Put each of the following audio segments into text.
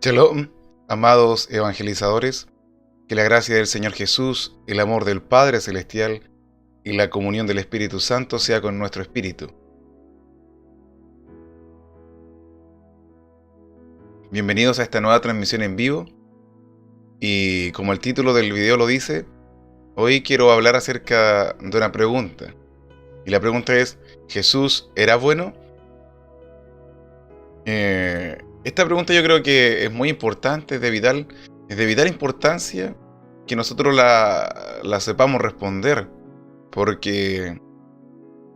Shalom, amados evangelizadores, que la gracia del Señor Jesús, el amor del Padre Celestial y la comunión del Espíritu Santo sea con nuestro espíritu. Bienvenidos a esta nueva transmisión en vivo y como el título del video lo dice, hoy quiero hablar acerca de una pregunta. Y la pregunta es, ¿Jesús era bueno? Esta pregunta yo creo que es muy importante, es de vital importancia que nosotros la sepamos responder, porque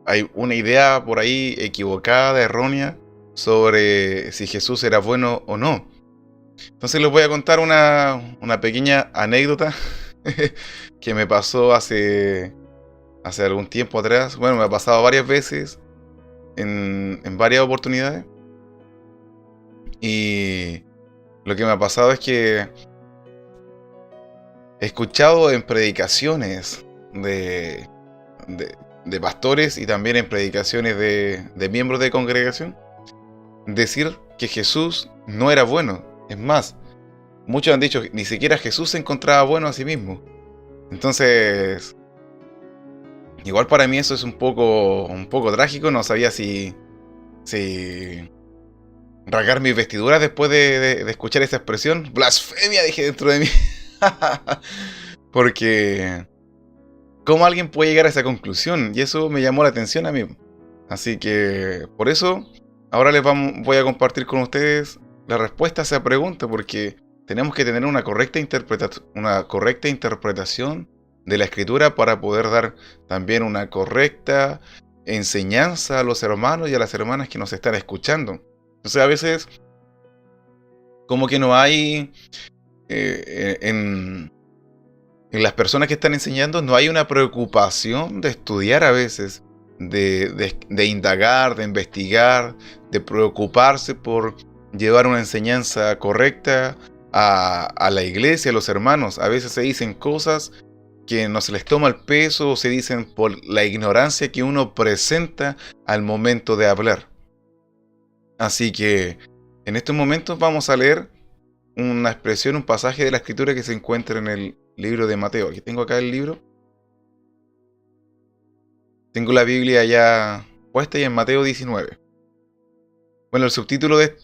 hay una idea por ahí equivocada, errónea, sobre si Jesús era bueno o no. Entonces les voy a contar una pequeña anécdota que me pasó hace algún tiempo atrás. Bueno, me ha pasado varias veces, en varias oportunidades. Y lo que me ha pasado es que he escuchado en predicaciones de pastores y también en predicaciones de miembros de congregación decir que Jesús no era bueno. Es más, muchos han dicho que ni siquiera Jesús se encontraba bueno a sí mismo. Entonces, igual para mí eso es un poco trágico. No sabía si rasgar mis vestiduras después de escuchar esa expresión. Blasfemia, dije dentro de mí. Porque ¿cómo alguien puede llegar a esa conclusión? Y eso me llamó la atención a mí. Así que por eso ahora voy a compartir con ustedes la respuesta a esa pregunta, porque tenemos que tener una correcta interpretación de la Escritura para poder dar también una correcta enseñanza a los hermanos y a las hermanas que nos están escuchando. Entonces a veces como que no hay en las personas que están enseñando no hay una preocupación de estudiar a veces, de indagar, de investigar, de preocuparse por llevar una enseñanza correcta a la iglesia, a los hermanos. A veces se dicen cosas que no se les toma el peso o se dicen por la ignorancia que uno presenta al momento de hablar. Así que en estos momentos vamos a leer una expresión, un pasaje de la Escritura que se encuentra en el libro de Mateo. Aquí tengo acá el libro. Tengo la Biblia ya puesta y en Mateo 19. Bueno, el subtítulo de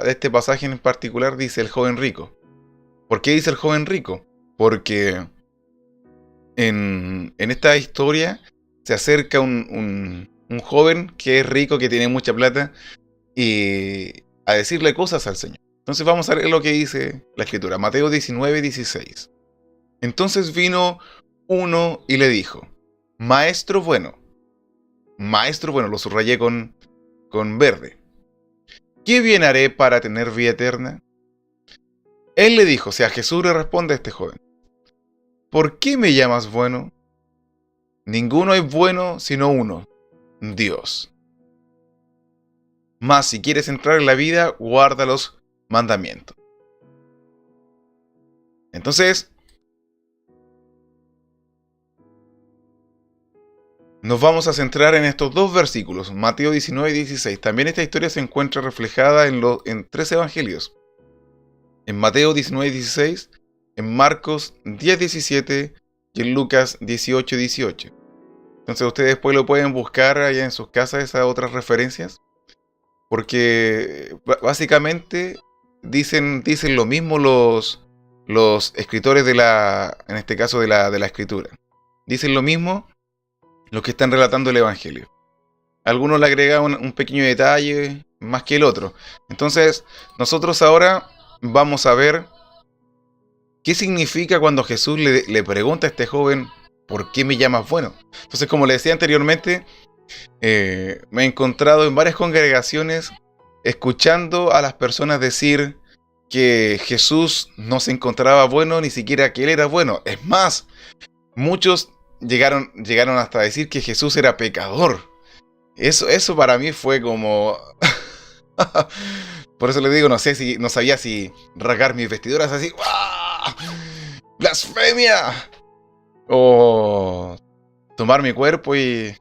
este pasaje en particular dice el joven rico. ¿Por qué dice el joven rico? Porque en esta historia se acerca un joven que es rico, que tiene mucha plata, y a decirle cosas al Señor. Entonces vamos a leer lo que dice la Escritura. Mateo 19, 16. Entonces vino uno y le dijo, Maestro bueno, lo subrayé con verde, ¿qué bien haré para tener vida eterna? Él le dijo, o sea, Jesús le responde a este joven, ¿por qué me llamas bueno? Ninguno es bueno sino uno, Dios. Mas si quieres entrar en la vida, guarda los mandamientos. Entonces, nos vamos a centrar en estos dos versículos, Mateo 19 y 16. También esta historia se encuentra reflejada en tres evangelios. En Mateo 19 y 16, en Marcos 10, 17 y en Lucas 18, 18. Entonces ustedes después lo pueden buscar allá en sus casas, esas otras referencias. Porque básicamente dicen lo mismo los escritores en este caso de la Escritura. Dicen lo mismo los que están relatando el Evangelio. Algunos le agregan un pequeño detalle más que el otro. Entonces, nosotros ahora vamos a ver qué significa cuando Jesús le pregunta a este joven, ¿por qué me llamas bueno? Entonces, como le decía anteriormente, me he encontrado en varias congregaciones escuchando a las personas decir que Jesús no se encontraba bueno, ni siquiera que él era bueno. Es más, muchos llegaron hasta decir que Jesús era pecador. Eso para mí fue como... Por eso le digo, no sabía si rasgar mis vestiduras así, ¡ah! ¡Blasfemia! O tomar mi cuerpo y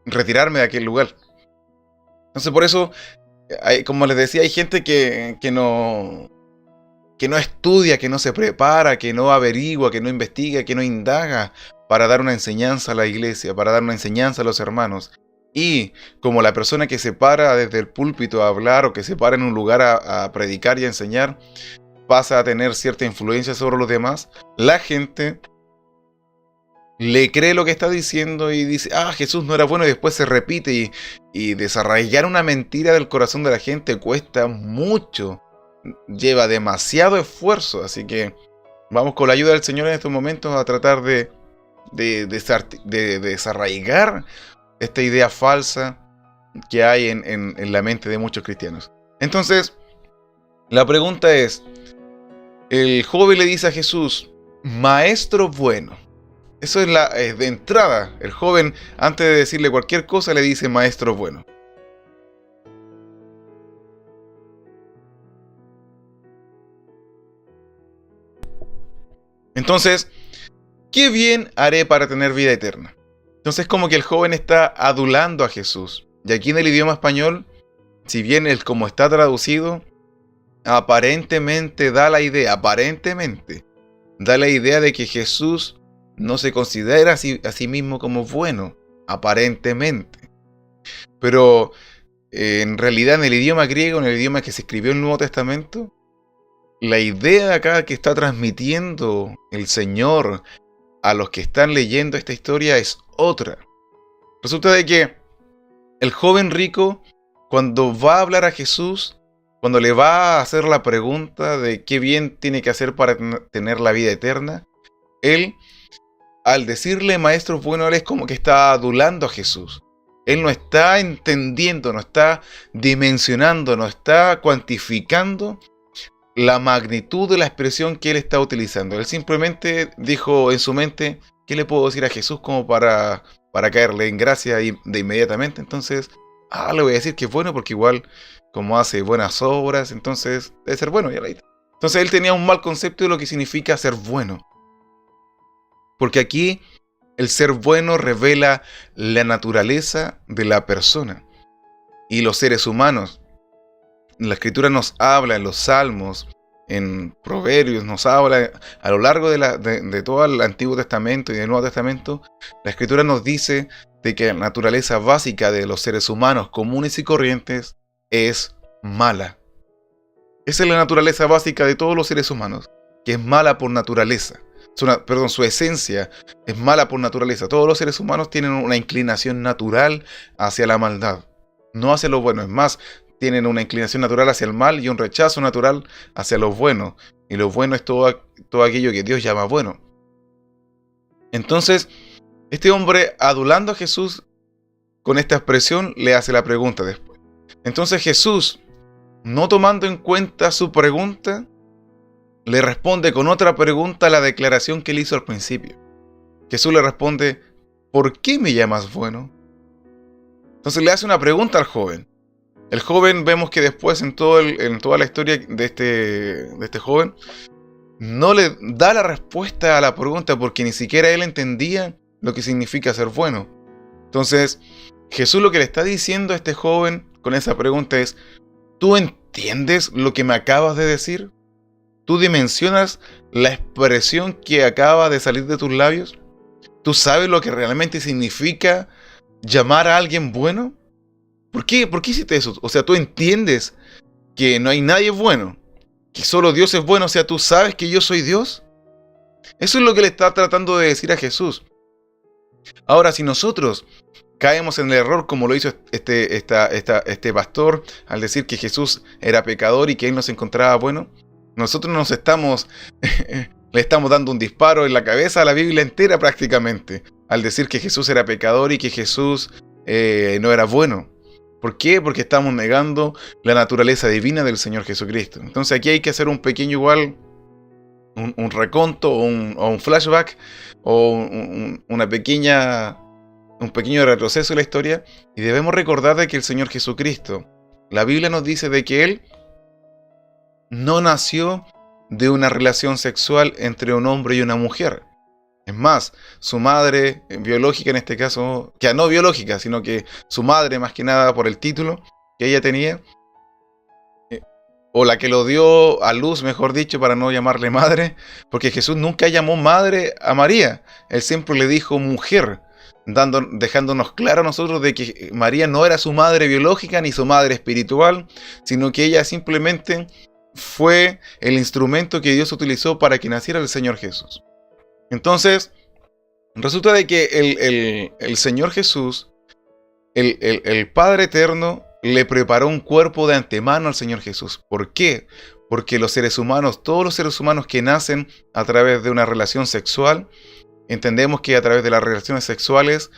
retirarme de aquel lugar. Entonces por eso, como les decía, hay gente que no que no estudia, que no se prepara, que no averigua, que no investiga, que no indaga para dar una enseñanza a la iglesia, para dar una enseñanza a los hermanos. Y como la persona que se para desde el púlpito a hablar o que se para en un lugar a predicar y a enseñar, pasa a tener cierta influencia sobre los demás, la gente le cree lo que está diciendo y dice, Jesús no era bueno, y después se repite, y desarraigar una mentira del corazón de la gente cuesta mucho, lleva demasiado esfuerzo, así que vamos con la ayuda del Señor en estos momentos a tratar de desarraigar esta idea falsa que hay en la mente de muchos cristianos. Entonces, la pregunta es, el joven le dice a Jesús, maestro bueno. Eso es de entrada. El joven, antes de decirle cualquier cosa, le dice maestro bueno. Entonces, ¿qué bien haré para tener vida eterna? Entonces, como que el joven está adulando a Jesús. Y aquí en el idioma español, si bien el como está traducido, aparentemente da la idea de que Jesús no se considera a sí mismo como bueno, aparentemente. Pero en realidad en el idioma griego, en el idioma que se escribió en el Nuevo Testamento, la idea acá que está transmitiendo el Señor a los que están leyendo esta historia es otra. Resulta de que el joven rico, cuando va a hablar a Jesús, cuando le va a hacer la pregunta de qué bien tiene que hacer para tener la vida eterna, él, al decirle maestro bueno, él es como que está adulando a Jesús. Él no está entendiendo, no está dimensionando, no está cuantificando la magnitud de la expresión que él está utilizando. Él simplemente dijo en su mente, ¿qué le puedo decir a Jesús como para caerle en gracia de inmediatamente? Entonces, le voy a decir que es bueno porque igual como hace buenas obras, entonces debe ser bueno. Ya la hice. Entonces él tenía un mal concepto de lo que significa ser bueno. Porque aquí el ser bueno revela la naturaleza de la persona. Y los seres humanos, la Escritura nos habla en los Salmos, en Proverbios, nos habla a lo largo de todo el Antiguo Testamento y del Nuevo Testamento, la Escritura nos dice de que la naturaleza básica de los seres humanos comunes y corrientes es mala. Esa es la naturaleza básica de todos los seres humanos, que es mala por naturaleza. Su esencia es mala por naturaleza. Todos los seres humanos tienen una inclinación natural hacia la maldad, no hacia lo bueno. Es más, tienen una inclinación natural hacia el mal y un rechazo natural hacia lo bueno. Y lo bueno es todo aquello que Dios llama bueno. Entonces, este hombre, adulando a Jesús con esta expresión, le hace la pregunta después. Entonces Jesús, no tomando en cuenta su pregunta, le responde con otra pregunta a la declaración que él hizo al principio. Jesús le responde, ¿por qué me llamas bueno? Entonces le hace una pregunta al joven. El joven, vemos que después en toda la historia de este joven, no le da la respuesta a la pregunta porque ni siquiera él entendía lo que significa ser bueno. Entonces, Jesús lo que le está diciendo a este joven con esa pregunta es, ¿tú entiendes lo que me acabas de decir? ¿Tú dimensionas la expresión que acaba de salir de tus labios? ¿Tú sabes lo que realmente significa llamar a alguien bueno? ¿Por qué hiciste eso? O sea, ¿tú entiendes que no hay nadie bueno? ¿Que solo Dios es bueno? O sea, ¿tú sabes que yo soy Dios? Eso es lo que le está tratando de decir a Jesús. Ahora, si nosotros caemos en el error como lo hizo este pastor al decir que Jesús era pecador y que él nos encontraba bueno, nosotros le estamos dando un disparo en la cabeza a la Biblia entera prácticamente, al decir que Jesús era pecador y que Jesús no era bueno. ¿Por qué? Porque estamos negando la naturaleza divina del Señor Jesucristo. Entonces aquí hay que hacer un pequeño igual, un reconto o un flashback o un pequeño retroceso de la historia, y debemos recordar de que el Señor Jesucristo, la Biblia nos dice de que Él no nació de una relación sexual entre un hombre y una mujer. Es más, su madre biológica en este caso, que no biológica, sino que su madre más que nada por el título que ella tenía, o la que lo dio a luz, mejor dicho, para no llamarle madre, porque Jesús nunca llamó madre a María, él siempre le dijo mujer, dejándonos claro a nosotros de que María no era su madre biológica ni su madre espiritual, sino que ella simplemente fue el instrumento que Dios utilizó para que naciera el Señor Jesús. Entonces, resulta de que el Señor Jesús, el Padre Eterno, le preparó un cuerpo de antemano al Señor Jesús. ¿Por qué? Porque los seres humanos, todos los seres humanos que nacen a través de una relación sexual, entendemos que a través de las relaciones sexuales,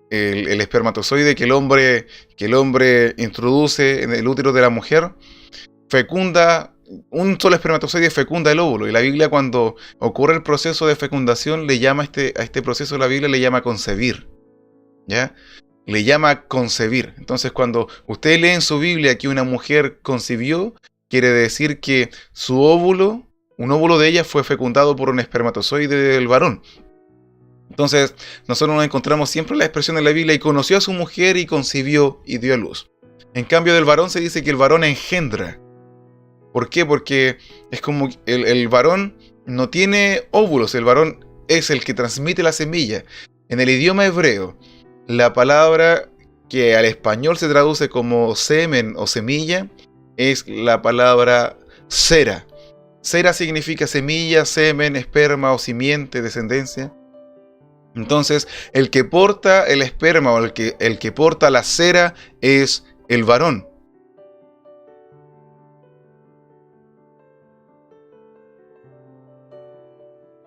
el espermatozoide que el hombre introduce en el útero de la mujer, fecunda, un solo espermatozoide fecunda el óvulo. Y la Biblia, cuando ocurre el proceso de fecundación, le llama a este proceso, la Biblia le llama concebir. ¿Ya? Le llama concebir. Entonces, cuando usted lee en su Biblia que una mujer concibió, quiere decir que su óvulo, un óvulo de ella, fue fecundado por un espermatozoide del varón. Entonces, nosotros nos encontramos siempre la expresión en la Biblia: y conoció a su mujer y concibió y dio a luz. En cambio, del varón se dice que el varón engendra. ¿Por qué? Porque es como el varón no tiene óvulos, el varón es el que transmite la semilla. En el idioma hebreo, la palabra que al español se traduce como semen o semilla es la palabra sera. Sera significa semilla, semen, esperma o simiente, descendencia. Entonces, el que porta el esperma o el que porta la sera es el varón.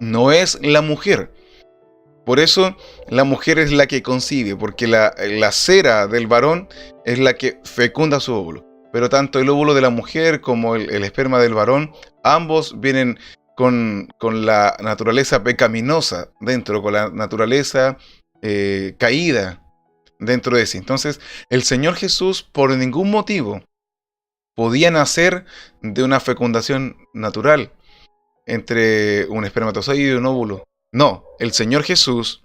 No es la mujer. Por eso la mujer es la que concibe, porque la cera del varón es la que fecunda su óvulo. Pero tanto el óvulo de la mujer como el esperma del varón, ambos vienen con la naturaleza pecaminosa dentro, con la naturaleza caída dentro de sí. Entonces, el Señor Jesús por ningún motivo podía nacer de una fecundación natural entre un espermatozoide y un óvulo. No, el Señor Jesús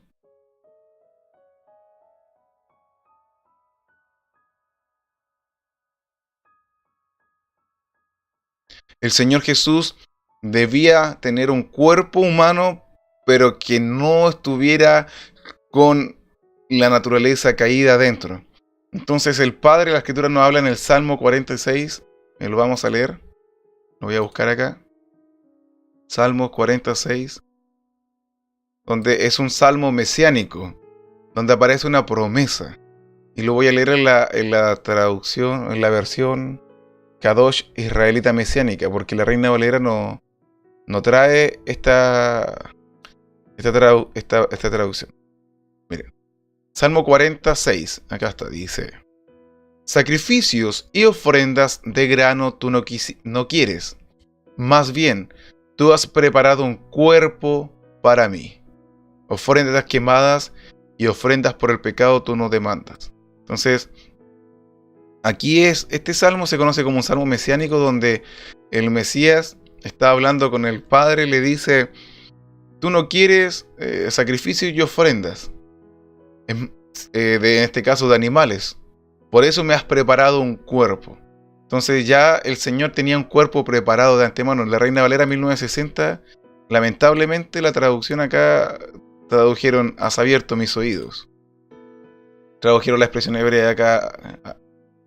debía tener un cuerpo humano, pero que no estuviera con la naturaleza caída adentro. Entonces el Padre, la Escritura nos habla en el Salmo 46, lo vamos a leer, lo voy a buscar acá. Salmo 46, donde es un salmo mesiánico, donde aparece una promesa. Y lo voy a leer en la traducción, en la versión Kadosh israelita mesiánica, porque la Reina Valera no trae esta traducción. Miren, Salmo 46, acá está, dice: sacrificios y ofrendas de grano tú no quieres, más bien tú has preparado un cuerpo para mí. Ofrendas quemadas y ofrendas por el pecado tú no demandas. Entonces, aquí este salmo se conoce como un salmo mesiánico, donde el Mesías está hablando con el Padre, le dice: tú no quieres sacrificios y ofrendas, en este caso de animales, por eso me has preparado un cuerpo. Entonces ya el Señor tenía un cuerpo preparado de antemano. En la Reina Valera 1960, lamentablemente la traducción acá tradujeron: has abierto mis oídos. Tradujeron la expresión hebrea acá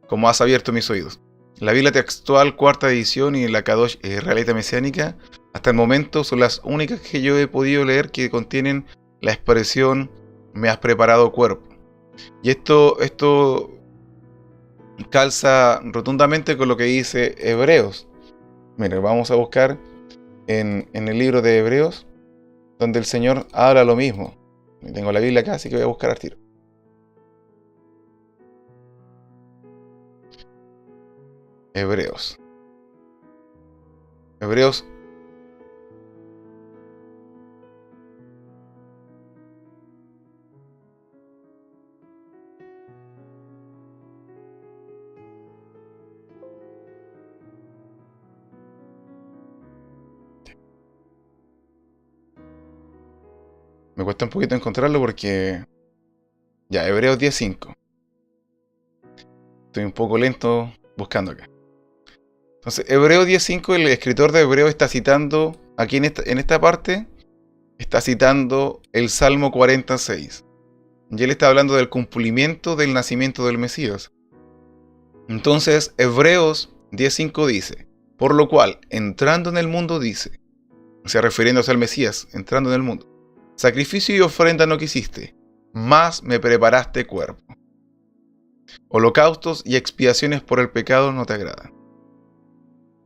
como has abierto mis oídos. La Biblia textual, cuarta edición, y la Kadosh israelita mesiánica, hasta el momento son las únicas que yo he podido leer que contienen la expresión me has preparado cuerpo. Y esto calza rotundamente con lo que dice Hebreos. Mira, vamos a buscar en el libro de Hebreos, donde el Señor habla lo mismo. Tengo la Biblia acá, así que voy a buscar al tiro. Hebreos. Me cuesta un poquito encontrarlo porque... Ya, Hebreos 10:5. Estoy un poco lento buscando acá. Entonces, Hebreo 10:5, el escritor de Hebreo está citando, aquí en esta parte, está citando el Salmo 46. Y él está hablando del cumplimiento del nacimiento del Mesías. Entonces, Hebreos 10:5 dice, por lo cual, entrando en el mundo dice, o sea, refiriéndose al Mesías, entrando en el mundo, sacrificio y ofrenda no quisiste, mas me preparaste cuerpo. Holocaustos y expiaciones por el pecado no te agradan.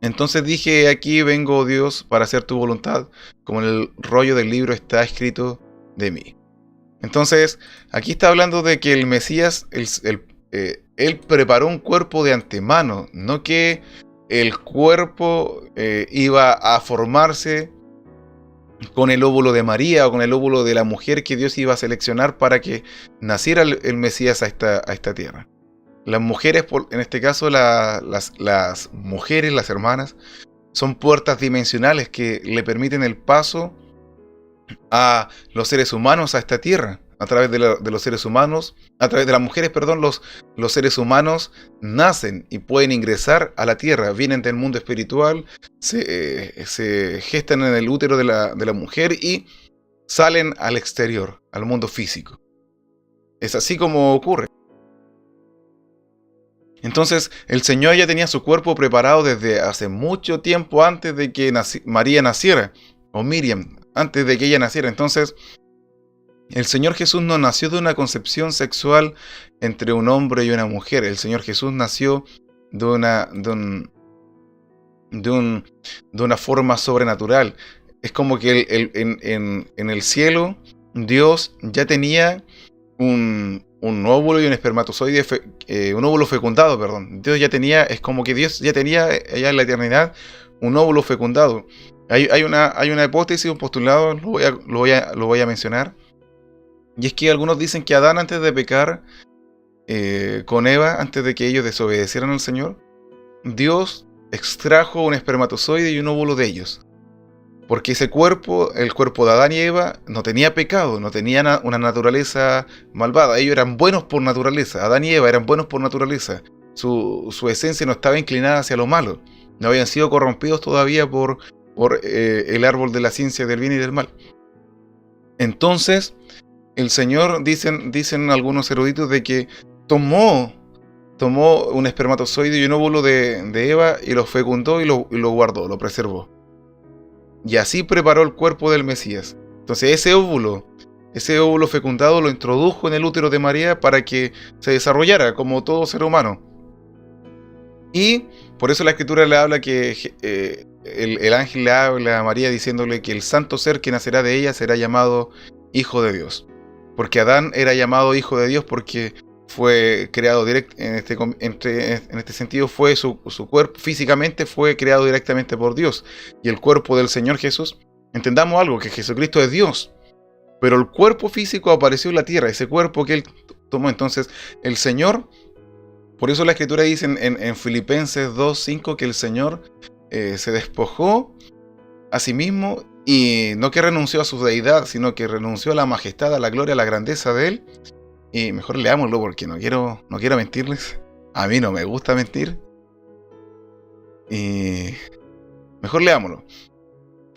Entonces dije, aquí vengo, oh Dios, para hacer tu voluntad, como en el rollo del libro está escrito de mí. Entonces, aquí está hablando de que el Mesías, él preparó un cuerpo de antemano, no que el cuerpo iba a formarse con el óvulo de María o con el óvulo de la mujer que Dios iba a seleccionar para que naciera el Mesías a esta tierra. Las mujeres, en este caso las mujeres, las hermanas, son puertas dimensionales que le permiten el paso a los seres humanos a esta tierra. A través de los seres humanos, a través de las mujeres, perdón, los seres humanos nacen y pueden ingresar a la tierra, vienen del mundo espiritual, se gestan en el útero de la mujer y salen al exterior, al mundo físico. Es así como ocurre. Entonces, el Señor ya tenía su cuerpo preparado desde hace mucho tiempo antes de que María naciera, o Miriam, antes de que ella naciera. Entonces, el Señor Jesús no nació de una concepción sexual entre un hombre y una mujer. El Señor Jesús nació de una forma sobrenatural. Es como que en el cielo Dios ya tenía un óvulo y un espermatozoide, un óvulo fecundado, perdón. Dios ya tenía, es como que Dios ya tenía allá en la eternidad un óvulo fecundado. Hay una hipótesis, un postulado, lo voy a mencionar. Y es que algunos dicen que Adán, antes de pecar con Eva, antes de que ellos desobedecieran al Señor, Dios extrajo un espermatozoide y un óvulo de ellos. Porque ese cuerpo, el cuerpo de Adán y Eva, no tenía pecado, no tenía una naturaleza malvada. Ellos eran buenos por naturaleza. Adán y Eva eran buenos por naturaleza. Su esencia no estaba inclinada hacia lo malo. No habían sido corrompidos todavía por el árbol de la ciencia del bien y del mal. Entonces, el Señor, dicen algunos eruditos, de que tomó un espermatozoide y un óvulo de Eva y lo fecundó y lo guardó, lo preservó. Y así preparó el cuerpo del Mesías. Entonces ese óvulo fecundado lo introdujo en el útero de María para que se desarrollara como todo ser humano. Y por eso la Escritura le habla que el ángel le habla a María diciéndole que el santo ser que nacerá de ella será llamado Hijo de Dios. Porque Adán era llamado Hijo de Dios porque fue creado en este sentido, fue su cuerpo físicamente fue creado directamente por Dios. Y el cuerpo del Señor Jesús, entendamos algo, que Jesucristo es Dios, pero el cuerpo físico apareció en la tierra, ese cuerpo que Él tomó. Entonces el Señor, por eso la Escritura dice en Filipenses 2:5 que el Señor se despojó a sí mismo, y no que renunció a su deidad, sino que renunció a la majestad, a la gloria, a la grandeza de Él. Y mejor leámoslo porque no quiero mentirles. A mí no me gusta mentir. Y mejor leámoslo.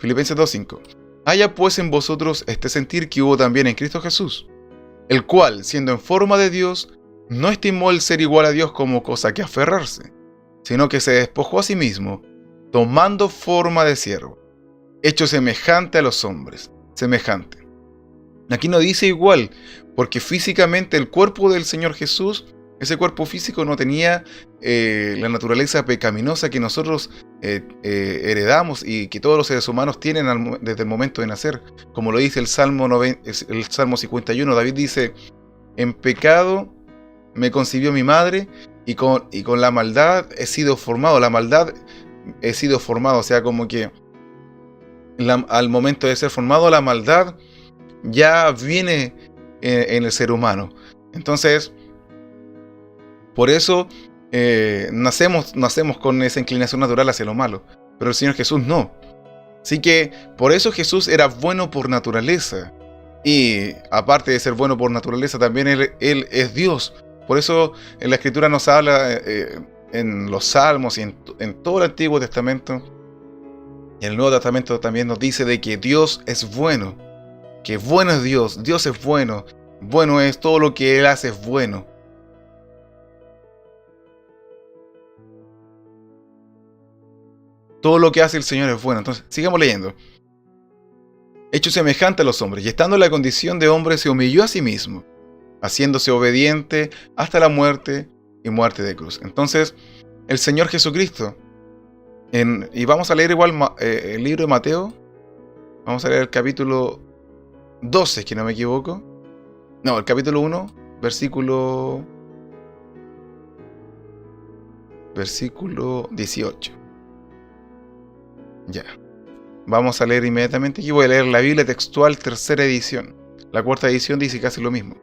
Filipenses 2:5. Haya pues en vosotros este sentir que hubo también en Cristo Jesús, el cual, siendo en forma de Dios, no estimó el ser igual a Dios como cosa que aferrarse, sino que se despojó a sí mismo, tomando forma de siervo, hecho semejante a los hombres. Semejante. Aquí no dice igual, porque físicamente el cuerpo del Señor Jesús, ese cuerpo físico no tenía la naturaleza pecaminosa que nosotros heredamos y que todos los seres humanos tienen desde el momento de nacer. Como lo dice el Salmo 51, David dice, en pecado me concibió mi madre y con la maldad he sido formado. O sea, como que al momento de ser formado, la maldad ya viene en el ser humano. Entonces, por eso nacemos con esa inclinación natural hacia lo malo, pero el Señor Jesús no. Así que por eso Jesús era bueno por naturaleza, y aparte de ser bueno por naturaleza, también Él es Dios. Por eso en la Escritura nos habla en los Salmos y en todo el Antiguo Testamento, y el Nuevo Testamento también nos dice de que Dios es bueno, que bueno es Dios, Dios es bueno, bueno es todo lo que Él hace es bueno. Todo lo que hace el Señor es bueno. Entonces, sigamos leyendo. Hecho semejante a los hombres, y estando en la condición de hombre, se humilló a sí mismo, haciéndose obediente hasta la muerte y muerte de cruz. Entonces, el Señor Jesucristo, y vamos a leer igual el libro de Mateo, vamos a leer el capítulo 12, si no me equivoco. No, el capítulo 1, versículo 18. Ya. Vamos a leer inmediatamente. Aquí voy a leer la Biblia textual, tercera edición. La cuarta edición dice casi lo mismo.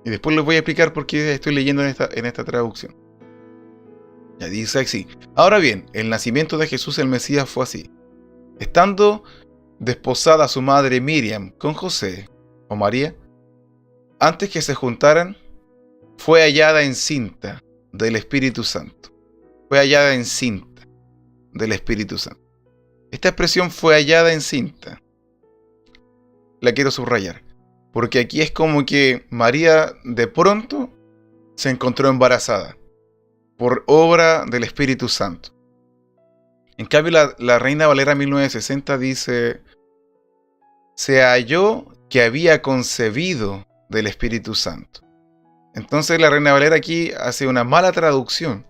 Y después les voy a explicar por qué estoy leyendo en esta traducción. Ya dice así. Ahora bien, el nacimiento de Jesús el Mesías fue así. Estando desposada su madre Miriam con José, o María, antes que se juntaran, fue hallada encinta del Espíritu Santo. Fue hallada encinta del Espíritu Santo. Esta expresión fue hallada encinta. La quiero subrayar. Porque aquí es como que María de pronto se encontró embarazada por obra del Espíritu Santo. En cambio, la Reina Valera 1960 dice: se halló que había concebido del Espíritu Santo. Entonces la Reina Valera aquí hace una mala traducción,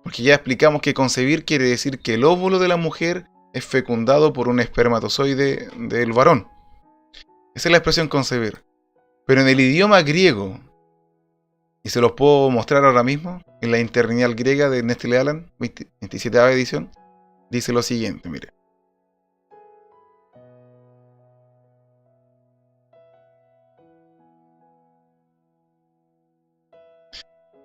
porque ya explicamos que concebir quiere decir que el óvulo de la mujer es fecundado por un espermatozoide del varón. Esa es la expresión concebir. Pero en el idioma griego, y se los puedo mostrar ahora mismo, en la interlineal griega de Nestle Aland, 27ª edición, dice lo siguiente, mire.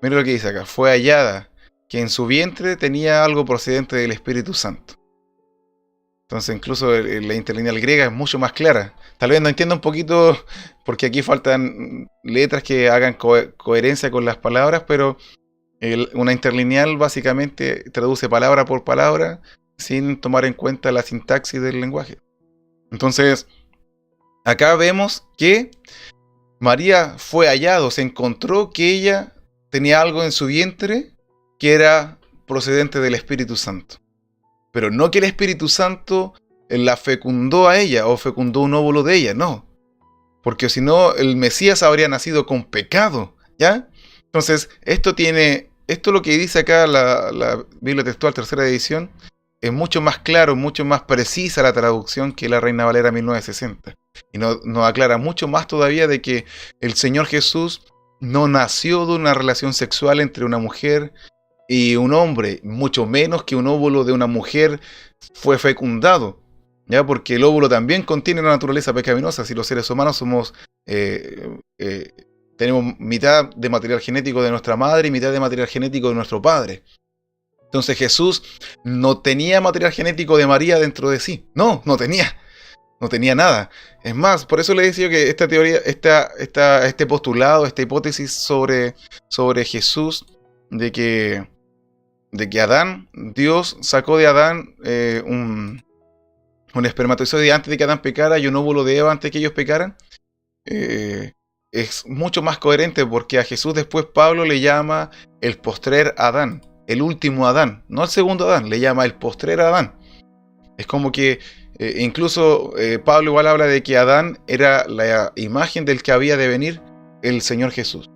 Mire lo que dice acá. Fue hallada que en su vientre tenía algo procedente del Espíritu Santo. Entonces incluso la interlineal griega es mucho más clara. Tal vez no entienda un poquito porque aquí faltan letras que hagan coherencia con las palabras, pero una interlineal básicamente traduce palabra por palabra sin tomar en cuenta la sintaxis del lenguaje. Entonces, acá vemos que María fue hallado, se encontró que ella tenía algo en su vientre que era procedente del Espíritu Santo. Pero no que el Espíritu Santo la fecundó a ella o fecundó un óvulo de ella, no. Porque si no, el Mesías habría nacido con pecado, ¿ya? Entonces, esto lo que dice acá la Biblia textual, tercera edición, es mucho más claro, mucho más precisa la traducción que la Reina Valera 1960. Y nos aclara mucho más todavía de que el Señor Jesús no nació de una relación sexual entre una mujer y un hombre, mucho menos que un óvulo de una mujer fue fecundado, ¿ya? Porque el óvulo también contiene una naturaleza pecaminosa. Si los seres humanos tenemos mitad de material genético de nuestra madre y mitad de material genético de nuestro padre. Entonces Jesús no tenía material genético de María dentro de sí. No tenía nada. Es más, por eso le decía que esta teoría, este postulado, esta hipótesis sobre Jesús, de que Adán, Dios sacó de Adán un espermatozoide antes de que Adán pecara y un óvulo de Eva antes de que ellos pecaran, es mucho más coherente, porque a Jesús después Pablo le llama el postrer Adán, el último Adán, no el segundo Adán, le llama el postrer Adán. Es como que incluso Pablo igual habla de que Adán era la imagen del que había de venir, el Señor Jesús.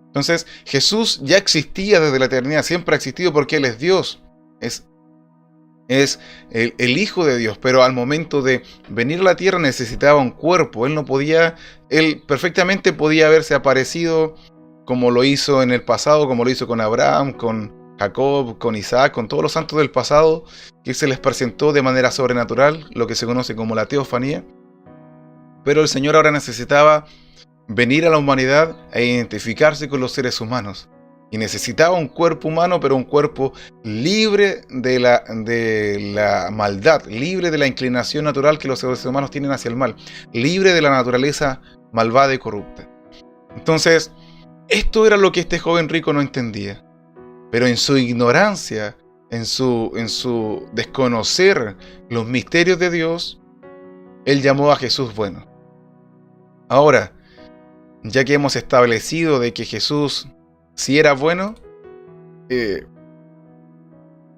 Entonces, Jesús ya existía desde la eternidad, siempre ha existido porque Él es Dios, es el Hijo de Dios, pero al momento de venir a la tierra necesitaba un cuerpo. Él perfectamente podía haberse aparecido como lo hizo en el pasado, como lo hizo con Abraham, con Jacob, con Isaac, con todos los santos del pasado, que se les presentó de manera sobrenatural, lo que se conoce como la teofanía. Pero el Señor ahora necesitaba venir a la humanidad e identificarse con los seres humanos. Y necesitaba un cuerpo humano, pero un cuerpo libre de la maldad, libre de la inclinación natural que los seres humanos tienen hacia el mal, libre de la naturaleza malvada y corrupta. Entonces, esto era lo que este joven rico no entendía. pero en su ignorancia, en su desconocer los misterios de Dios, él llamó a Jesús bueno. Ahora, ya que hemos establecido de que Jesús sí era bueno,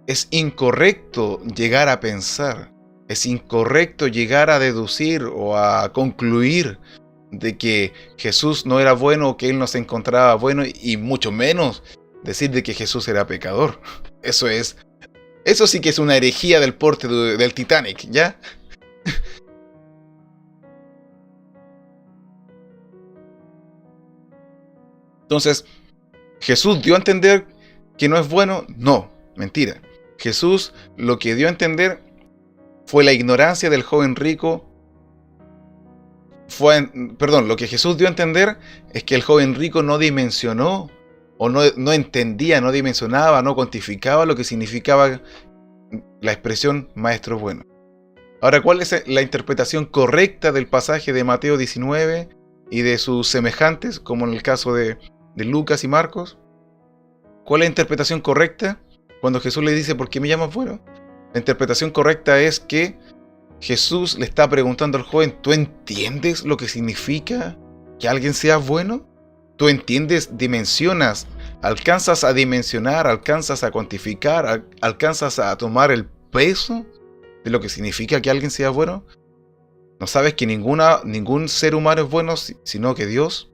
es incorrecto llegar a pensar, es incorrecto llegar a deducir o a concluir de que Jesús no era bueno o que él no se encontraba bueno, y mucho menos decir de que Jesús era pecador. Eso sí que es una herejía del porte del Titanic, ¿ya? Entonces, ¿Jesús dio a entender que no es bueno? No, mentira. Jesús lo que dio a entender fue la ignorancia del joven rico. Lo que Jesús dio a entender es que el joven rico no dimensionó, o no entendía, no dimensionaba, no cuantificaba lo que significaba la expresión maestro bueno. Ahora, ¿cuál es la interpretación correcta del pasaje de Mateo 19 y de sus semejantes, como en el caso de Lucas y Marcos? ¿Cuál es la interpretación correcta cuando Jesús le dice ¿por qué me llamas bueno? La interpretación correcta es que Jesús le está preguntando al joven, ¿tú entiendes lo que significa que alguien sea bueno? ¿Tú entiendes, dimensionas, alcanzas a dimensionar, alcanzas a cuantificar, alcanzas a tomar el peso de lo que significa que alguien sea bueno? ¿No sabes que ningún ser humano es bueno sino que Dios?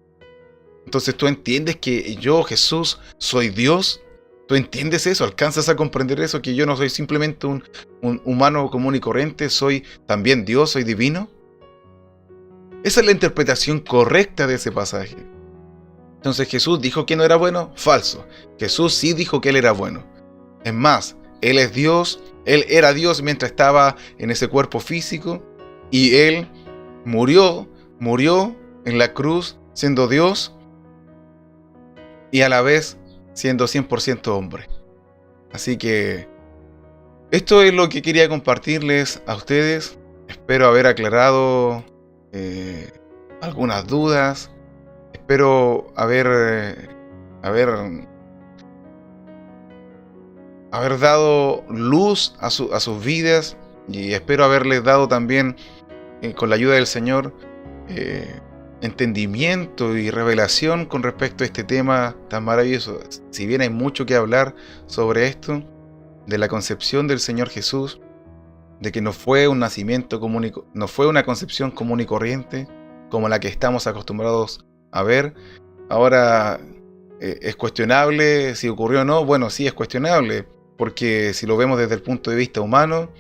Entonces tú entiendes que yo, Jesús, soy Dios. ¿Tú entiendes eso? ¿Alcanzas a comprender eso? Que yo no soy simplemente un humano común y corriente, soy también Dios, soy divino. Esa es la interpretación correcta de ese pasaje. Entonces, ¿Jesús dijo que no era bueno? Falso. Jesús sí dijo que él era bueno. Es más, él es Dios, él era Dios mientras estaba en ese cuerpo físico, y él murió en la cruz siendo Dios y a la vez siendo 100% hombre. Así que esto es lo que quería compartirles a ustedes. Espero haber aclarado algunas dudas. Espero haber dado luz a sus vidas, y espero haberles dado también, con la ayuda del Señor, entendimiento y revelación con respecto a este tema tan maravilloso. Si bien hay mucho que hablar sobre esto, de la concepción del Señor Jesús, de que no fue un nacimiento no fue una concepción común y corriente como la que estamos acostumbrados a ver. Ahora, ¿es cuestionable si ocurrió o no? Bueno, sí es cuestionable, porque si lo vemos desde el punto de vista humano,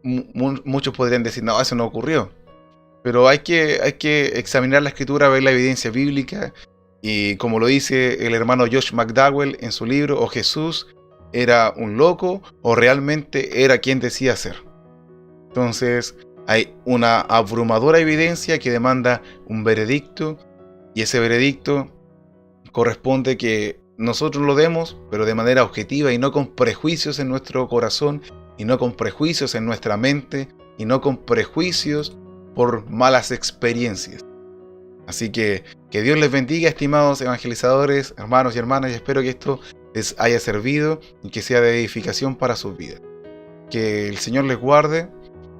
muchos podrían decir, no, eso no ocurrió. Pero hay que examinar la escritura, ver la evidencia bíblica, y como lo dice el hermano Josh McDowell en su libro, o Jesús era un loco o realmente era quien decía ser. Entonces hay una abrumadora evidencia que demanda un veredicto, y ese veredicto corresponde que nosotros lo demos, pero de manera objetiva y no con prejuicios en nuestro corazón, y no con prejuicios en nuestra mente, y no con prejuicios por malas experiencias. Así que Dios les bendiga, estimados evangelizadores, hermanos y hermanas, y espero que esto les haya servido y que sea de edificación para sus vidas. Que el Señor les guarde,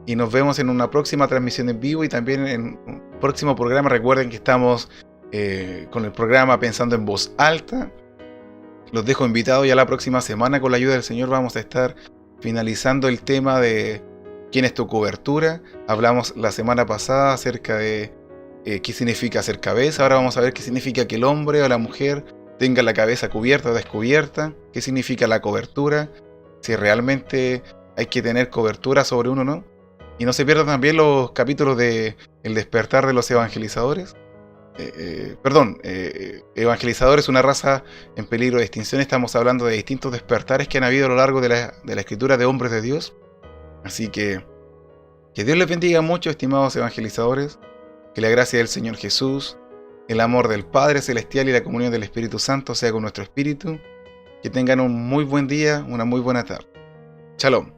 y nos vemos en una próxima transmisión en vivo y también en un próximo programa. Recuerden que estamos con el programa Pensando en Voz Alta. Los dejo invitados ya la próxima semana. Con la ayuda del Señor vamos a estar finalizando el tema de ¿quién es tu cobertura? Hablamos la semana pasada acerca de qué significa ser cabeza. Ahora vamos a ver qué significa que el hombre o la mujer tenga la cabeza cubierta o descubierta. ¿Qué significa la cobertura? Si realmente hay que tener cobertura sobre uno o no. Y no se pierdan también los capítulos de El despertar de los evangelizadores. Evangelizadores, una raza en peligro de extinción. Estamos hablando de distintos despertares que han habido a lo largo de la escritura de hombres de Dios. Así que Dios les bendiga mucho, estimados evangelizadores. Que la gracia del Señor Jesús, el amor del Padre Celestial y la comunión del Espíritu Santo sea con nuestro espíritu. Que tengan un muy buen día, una muy buena tarde. Shalom.